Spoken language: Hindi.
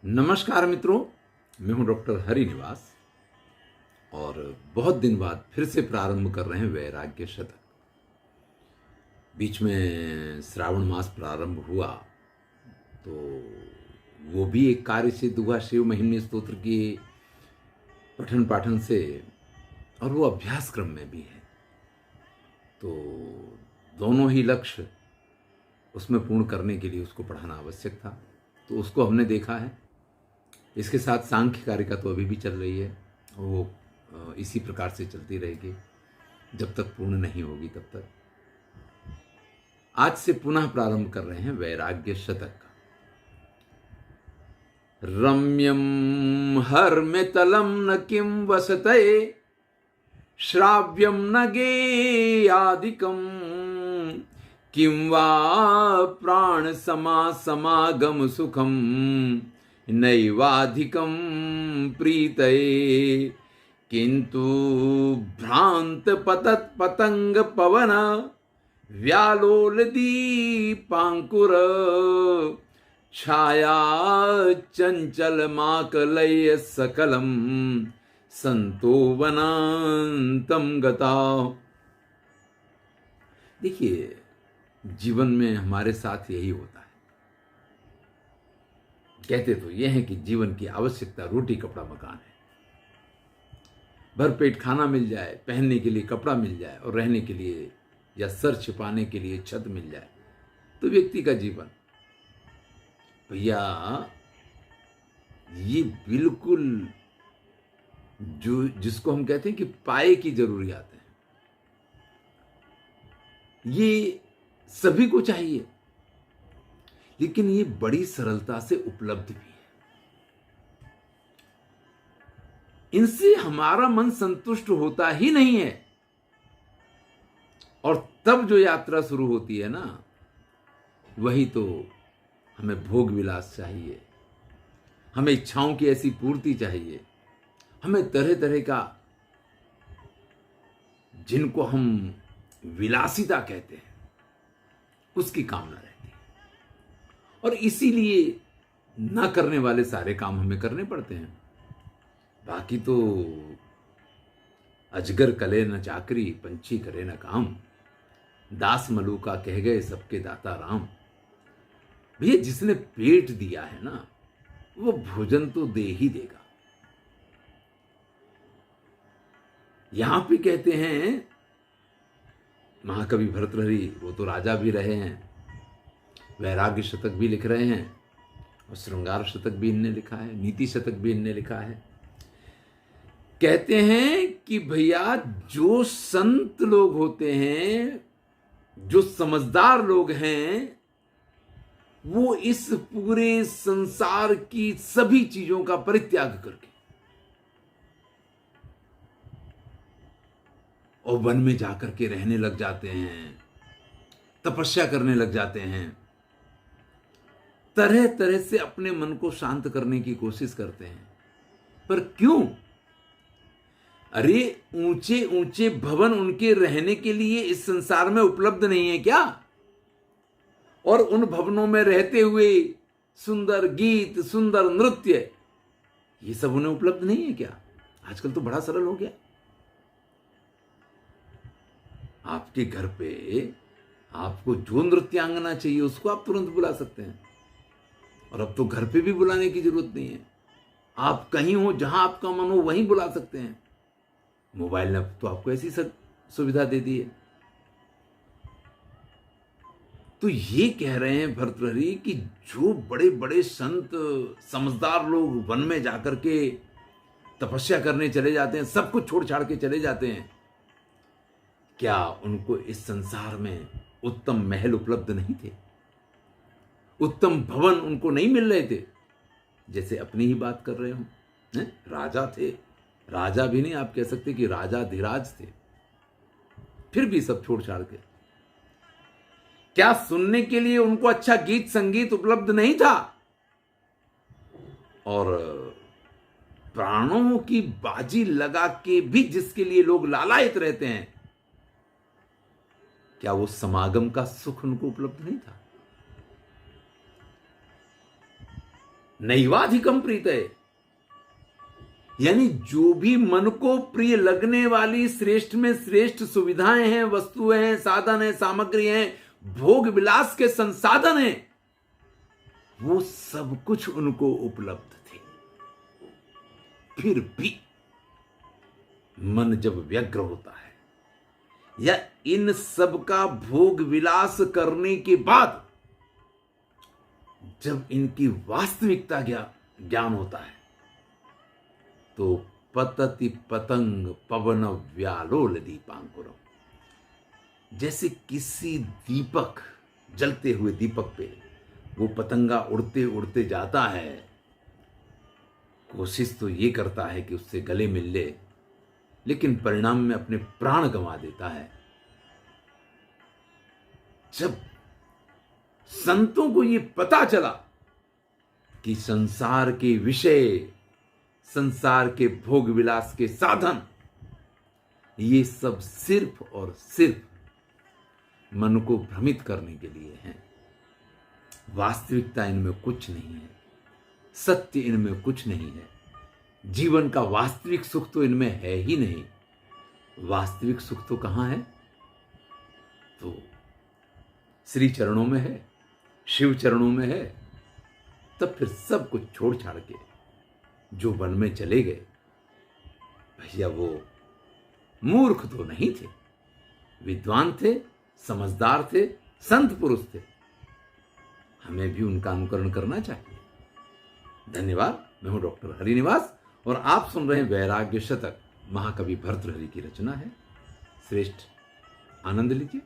नमस्कार मित्रों, मैं हूं डॉक्टर हरिनिवास और बहुत दिन बाद फिर से प्रारंभ कर रहे हैं वैराग्य शतक। बीच में श्रावण मास प्रारंभ हुआ तो वो भी एक कार्य सिद्ध हुआ शिव महिम्न स्तोत्र की पठन पाठन से, और वो अभ्यास क्रम में भी है। तो दोनों ही लक्ष्य उसमें पूर्ण करने के लिए उसको पढ़ाना आवश्यक था, तो उसको हमने देखा है। इसके साथ सांख्य कारिका तो अभी भी चल रही है, वो इसी प्रकार से चलती रहेगी जब तक पूर्ण नहीं होगी तब तक। आज से पुनः प्रारंभ कर रहे हैं वैराग्य शतक का। रम्यम हर्म्यतलम न किम वसते श्राव्यम न गेयादिकम किं वा प्राण समागम सुखम नैवाधिकं प्रीतये किंतु भ्रांत पतंग पवन व्यालोल दीपांकुर छाया चंचल माकलय सकलम संतो वनांतम गता। देखिए, जीवन में हमारे साथ यही होता है। कहते तो यह है कि जीवन की आवश्यकता रोटी कपड़ा मकान है। भरपेट खाना मिल जाए, पहनने के लिए कपड़ा मिल जाए और रहने के लिए या सर छिपाने के लिए छत मिल जाए तो व्यक्ति का जीवन, भैया, ये बिल्कुल जिसको हम कहते हैं कि पाए की जरूरियात है, ये सभी को चाहिए, लेकिन ये बड़ी सरलता से उपलब्ध भी है। इनसे हमारा मन संतुष्ट होता ही नहीं है, और तब जो यात्रा शुरू होती है ना, वही तो हमें भोग विलास चाहिए, हमें इच्छाओं की ऐसी पूर्ति चाहिए, हमें तरह तरह का, जिनको हम विलासिता कहते हैं, उसकी कामना रहती है। और इसीलिए ना करने वाले सारे काम हमें करने पड़ते हैं। बाकी तो अजगर कले न चाकरी, पंछी करे न काम, दास मलूका कह गए सबके दाता राम। भैया, जिसने पेट दिया है ना, वो भोजन तो दे ही देगा। यहां पे कहते हैं महाकवि भर्तृहरि, वो तो राजा भी रहे हैं, वैराग्य शतक भी लिख रहे हैं, और श्रृंगार शतक भी इनने लिखा है, नीति शतक भी इनने लिखा है। कहते हैं कि भैया, जो संत लोग होते हैं, जो समझदार लोग हैं, वो इस पूरे संसार की सभी चीजों का परित्याग करके और वन में जाकर के रहने लग जाते हैं, तपस्या करने लग जाते हैं, तरह तरह से अपने मन को शांत करने की कोशिश करते हैं। पर क्यों? अरे, ऊंचे ऊंचे भवन उनके रहने के लिए इस संसार में उपलब्ध नहीं है क्या? और उन भवनों में रहते हुए सुंदर गीत, सुंदर नृत्य, ये सब उन्हें उपलब्ध नहीं है क्या? आजकल तो बड़ा सरल हो गया। आपके घर पे आपको जो नृत्यांगना चाहिए उसको आप तुरंत बुला सकते हैं, और अब तो घर पे भी बुलाने की जरूरत नहीं है। आप कहीं हो, जहां आपका मन हो, वहीं बुला सकते हैं। मोबाइल ने तो आपको ऐसी सुविधा दे दी है। तो ये कह रहे हैं भर्तृहरि कि जो बड़े बड़े संत, समझदार लोग वन में जाकर के तपस्या करने चले जाते हैं, सब कुछ छोड़ छाड़ के चले जाते हैं, क्या उनको इस संसार में उत्तम महल उपलब्ध नहीं थे? उत्तम भवन उनको नहीं मिल रहे थे? जैसे अपनी ही बात कर रहे हो, राजा थे, राजा भी नहीं, आप कह सकते कि राजा धीराज थे, फिर भी सब छोड़ छाड़ के। क्या सुनने के लिए उनको अच्छा गीत संगीत उपलब्ध नहीं था? और प्राणों की बाजी लगा के भी जिसके लिए लोग लालायित रहते हैं, क्या वो समागम का सुख उनको उपलब्ध नहीं था? नैवाधिकम प्रीतये, यानी जो भी मन को प्रिय लगने वाली श्रेष्ठ में श्रेष्ठ सुविधाएं हैं, वस्तुएं हैं, साधन हैं, सामग्री हैं, भोग विलास के संसाधन हैं, वो सब कुछ उनको उपलब्ध थे। फिर भी मन जब व्यग्र होता है या इन सब का भोग विलास करने के बाद जब इनकी वास्तविकता ज्ञान होता है तो पतति पतंग पवन व्यालोल दीपांकुरम, जैसे किसी दीपक, जलते हुए दीपक पे वो पतंगा उड़ते उड़ते जाता है, कोशिश तो ये करता है कि उससे गले मिल ले, लेकिन परिणाम में अपने प्राण गंवा देता है। जब संतों को ये पता चला कि संसार के विषय, संसार के भोग विलास के साधन, ये सब सिर्फ और सिर्फ मन को भ्रमित करने के लिए हैं। वास्तविकता इनमें कुछ नहीं है, सत्य इनमें कुछ नहीं है, जीवन का वास्तविक सुख तो इनमें है ही नहीं। वास्तविक सुख तो कहां है? तो श्री चरणों में है, शिव चरणों में है। तब फिर सब कुछ छोड़ छाड़ के जो वन में चले गए, भैया वो मूर्ख तो नहीं थे, विद्वान थे, समझदार थे, संत पुरुष थे। हमें भी उनका अनुकरण करना चाहिए। धन्यवाद। मैं हूं डॉक्टर हरिनिवास और आप सुन रहे हैं वैराग्य शतक, महाकवि भर्तृहरि की रचना है। श्रेष्ठ आनंद लीजिए।